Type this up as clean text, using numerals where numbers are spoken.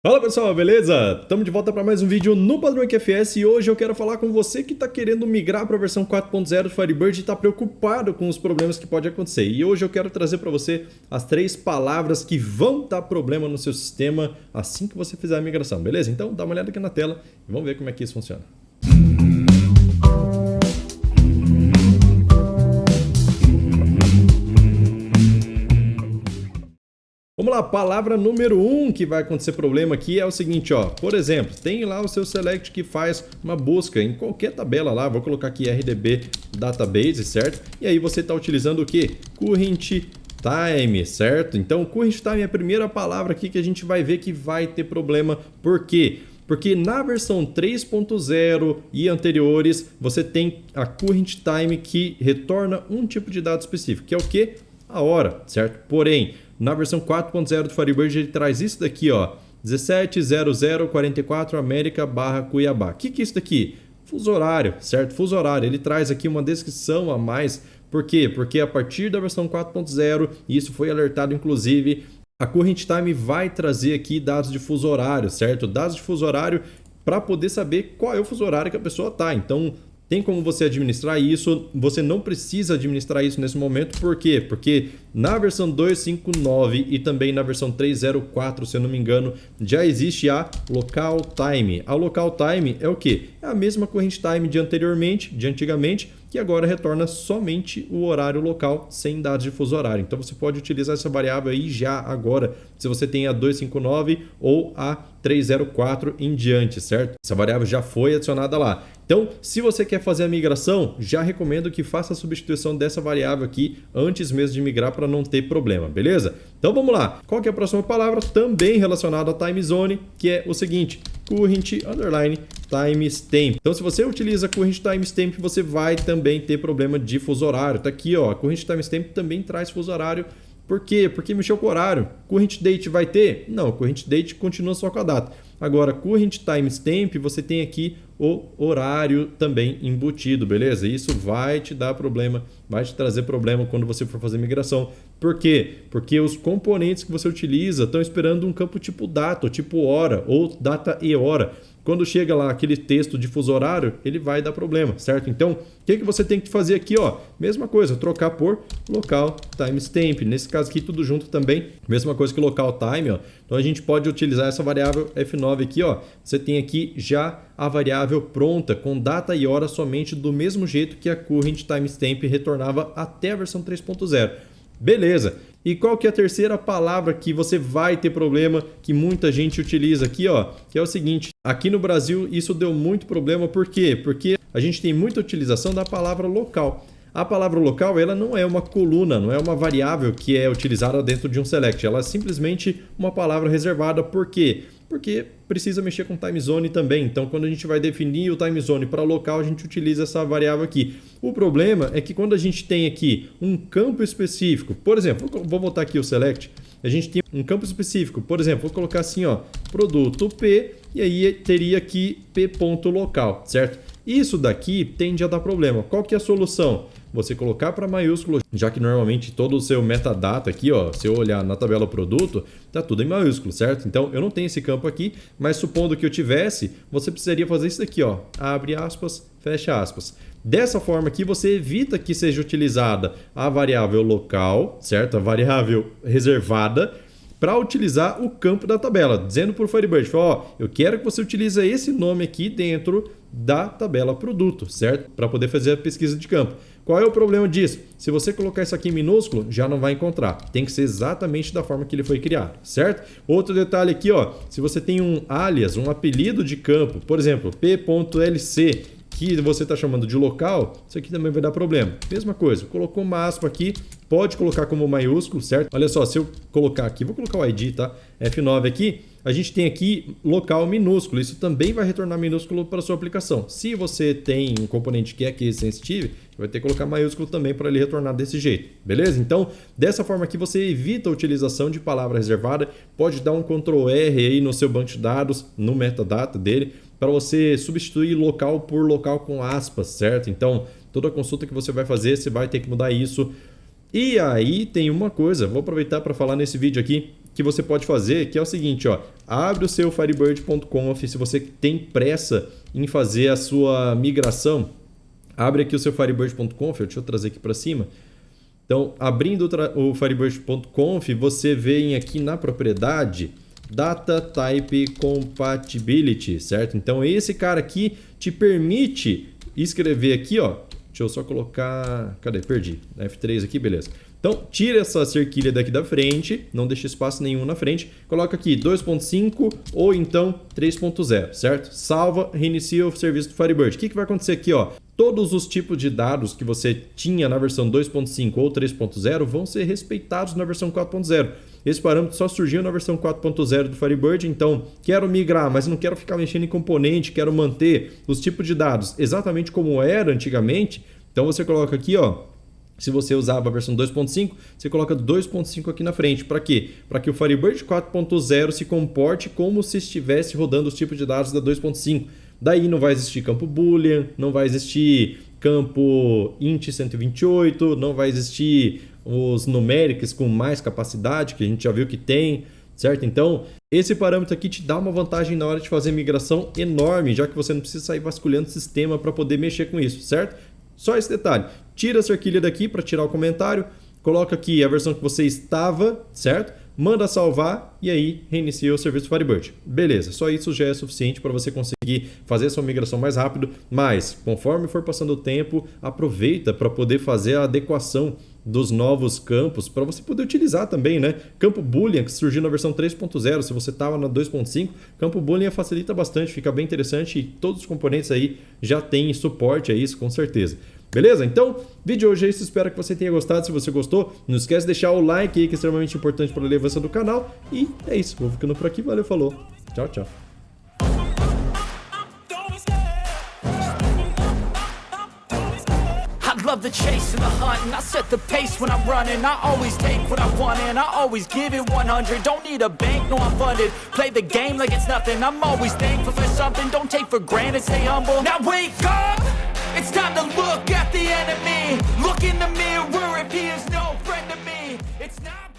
Fala pessoal, beleza? Estamos de volta para mais um vídeo no Padrão QFS e hoje eu quero falar com você que está querendo migrar para a versão 4.0 do Firebird e está preocupado com os problemas que pode acontecer. E hoje eu quero trazer para você as 3 palavras que vão dar problema no seu sistema assim que você fizer a migração, beleza? Então dá uma olhada aqui na tela e vamos ver como é que isso funciona. Vamos lá, palavra número 1 que vai acontecer problema aqui é o seguinte, ó. Por exemplo, tem lá o seu select que faz uma busca em qualquer tabela lá, vou colocar aqui RDB Database, certo? E aí você está utilizando o que? Current Time, certo? Então, Current Time é a primeira palavra aqui que a gente vai ver que vai ter problema. Por quê? Porque na versão 3.0 e anteriores, você tem a Current Time que retorna um tipo de dado específico, que é o quê? A hora, certo? Porém, na versão 4.0 do Firebird ele traz isso daqui, ó, 170044 América / Cuiabá. O que é isso daqui? Fuso horário, certo? Fuso horário. Ele traz aqui uma descrição a mais. Por quê? Porque a partir da versão 4.0, e isso foi alertado inclusive, a Current Time vai trazer aqui dados de fuso horário, certo? Dados de fuso horário para poder saber qual é o fuso horário que a pessoa está. Então, tem como você administrar isso, você não precisa administrar isso nesse momento, por quê? Porque na versão 2.5.9 e também na versão 3.0.4, se eu não me engano, já existe a Local Time. A Local Time é o quê? É a mesma Current Time de antigamente, que agora retorna somente o horário local sem dados de fuso horário. Então você pode utilizar essa variável aí já agora, se você tem a 2.5.9 ou a 3.0.4 em diante, certo? Essa variável já foi adicionada lá. Então, se você quer fazer a migração, já recomendo que faça a substituição dessa variável aqui antes mesmo de migrar para não ter problema, beleza? Então vamos lá. Qual que é a próxima palavra? Também relacionada à time zone, que é o seguinte: current underline timestamp. Então, se você utiliza current timestamp, você vai também ter problema de fuso horário. Tá aqui, ó, current timestamp também traz fuso horário. Por quê? Porque mexeu com o horário. Current date vai ter? Não, current date continua só com a data. Agora, current timestamp, você tem aqui o horário também embutido, beleza? Isso vai te dar problema, vai te trazer problema quando você for fazer migração. Por quê? Porque os componentes que você utiliza estão esperando um campo tipo data, ou tipo hora, ou data e hora. Quando chega lá aquele texto de fuso horário, ele vai dar problema, certo? Então, o que você tem que fazer aqui, ó? Mesma coisa, trocar por local timestamp. Nesse caso aqui, tudo junto também. Mesma coisa que local time, ó. Então, a gente pode utilizar essa variável F9 aqui, ó. Você tem aqui já a variável pronta, com data e hora somente do mesmo jeito que a current timestamp retornava até a versão 3.0. Beleza. E qual que é a terceira palavra que você vai ter problema, que muita gente utiliza aqui, ó? Que é o seguinte, aqui no Brasil isso deu muito problema, por quê? Porque a gente tem muita utilização da palavra local. A palavra local, ela não é uma coluna, não é uma variável que é utilizada dentro de um select, ela é simplesmente uma palavra reservada. Por quê? Porque precisa mexer com time zone também. Então, quando a gente vai definir o time zone para local, a gente utiliza essa variável aqui. O problema é que quando a gente tem aqui um campo específico, por exemplo, vou botar aqui o select, a gente tem um campo específico, por exemplo, vou colocar assim, ó, produto P, e aí teria aqui P.local, certo? Isso daqui tende a dar problema. Qual que é a solução? Você colocar para maiúsculo, já que normalmente todo o seu metadata aqui, ó, se eu olhar na tabela produto, tá tudo em maiúsculo, certo? Então eu não tenho esse campo aqui, mas supondo que eu tivesse, você precisaria fazer isso daqui, ó, abre aspas, fecha aspas. Dessa forma aqui você evita que seja utilizada a variável local, certo? A variável reservada, para utilizar o campo da tabela, dizendo para o Firebird, ó, eu quero que você utilize esse nome aqui dentro da tabela produto, certo? Para poder fazer a pesquisa de campo. Qual é o problema disso? Se você colocar isso aqui em minúsculo, já não vai encontrar. Tem que ser exatamente da forma que ele foi criado, certo? Outro detalhe aqui, ó, se você tem um alias, um apelido de campo, por exemplo, p.lc, que você está chamando de local, isso aqui também vai dar problema. Mesma coisa, colocou uma aspa aqui, pode colocar como maiúsculo, certo? Olha só, se eu colocar aqui, vou colocar o ID, tá? F9 aqui, a gente tem aqui local minúsculo, isso também vai retornar minúsculo para a sua aplicação. Se você tem um componente que é case sensitive, vai ter que colocar maiúsculo também para ele retornar desse jeito, beleza? Então, dessa forma aqui você evita a utilização de palavra reservada, pode dar um Ctrl R aí no seu banco de dados, no metadata dele, para você substituir local por local com aspas, certo? Então, toda consulta que você vai fazer, você vai ter que mudar isso. E aí tem uma coisa, vou aproveitar para falar nesse vídeo aqui, que você pode fazer, que é o seguinte, ó, abre o seu Firebird.conf, se você tem pressa em fazer a sua migração, abre aqui o seu Firebird.conf, deixa eu trazer aqui para cima. Então, abrindo o Firebird.conf, você vem aqui na propriedade Data Type Compatibility, certo? Então, esse cara aqui te permite escrever aqui, ó. Deixa eu só colocar... Cadê? Perdi. F3 aqui, beleza. Então, tira essa cerquilha daqui da frente, não deixa espaço nenhum na frente, coloca aqui 2.5 ou então 3.0, certo? Salva, reinicia o serviço do Firebird. O que vai acontecer aqui, ó? Todos os tipos de dados que você tinha na versão 2.5 ou 3.0 vão ser respeitados na versão 4.0. Esse parâmetro só surgiu na versão 4.0 do Firebird, então quero migrar, mas não quero ficar mexendo em componente, quero manter os tipos de dados exatamente como era antigamente. Então você coloca aqui, ó, se você usava a versão 2.5, você coloca 2.5 aqui na frente. Para quê? Para que o Firebird 4.0 se comporte como se estivesse rodando os tipos de dados da 2.5. Daí não vai existir campo boolean, não vai existir campo int 128, não vai existir os numéricos com mais capacidade, que a gente já viu que tem, certo? Então, esse parâmetro aqui te dá uma vantagem na hora de fazer migração enorme, já que você não precisa sair vasculhando o sistema para poder mexer com isso, certo? Só esse detalhe. Tira a cerquilha daqui para tirar o comentário, coloca aqui a versão que você estava, certo? Manda salvar e aí reinicia o serviço Firebird. Beleza, só isso já é suficiente para você conseguir fazer a sua migração mais rápido, mas conforme for passando o tempo, aproveita para poder fazer a adequação dos novos campos para você poder utilizar também, né? Campo Boolean, que surgiu na versão 3.0, se você estava na 2.5, campo Boolean facilita bastante, fica bem interessante e todos os componentes aí já têm suporte a isso, com certeza. Beleza? Então, vídeo de hoje é isso. Espero que você tenha gostado. Se você gostou, não esquece de deixar o like aí, que é extremamente importante para a relevância do canal. E é isso. Vou ficando por aqui. Valeu, falou. Tchau, tchau. Love the chase and the hunt, and I set the pace when I'm running. I always take what I want and I always give it 100. Don't need a bank, no I'm funded. Play the game like it's nothing. I'm always thankful for something. Don't take for granted, stay humble. Now wake up, it's time to look at the enemy. Look in the mirror if he is no friend to me. It's not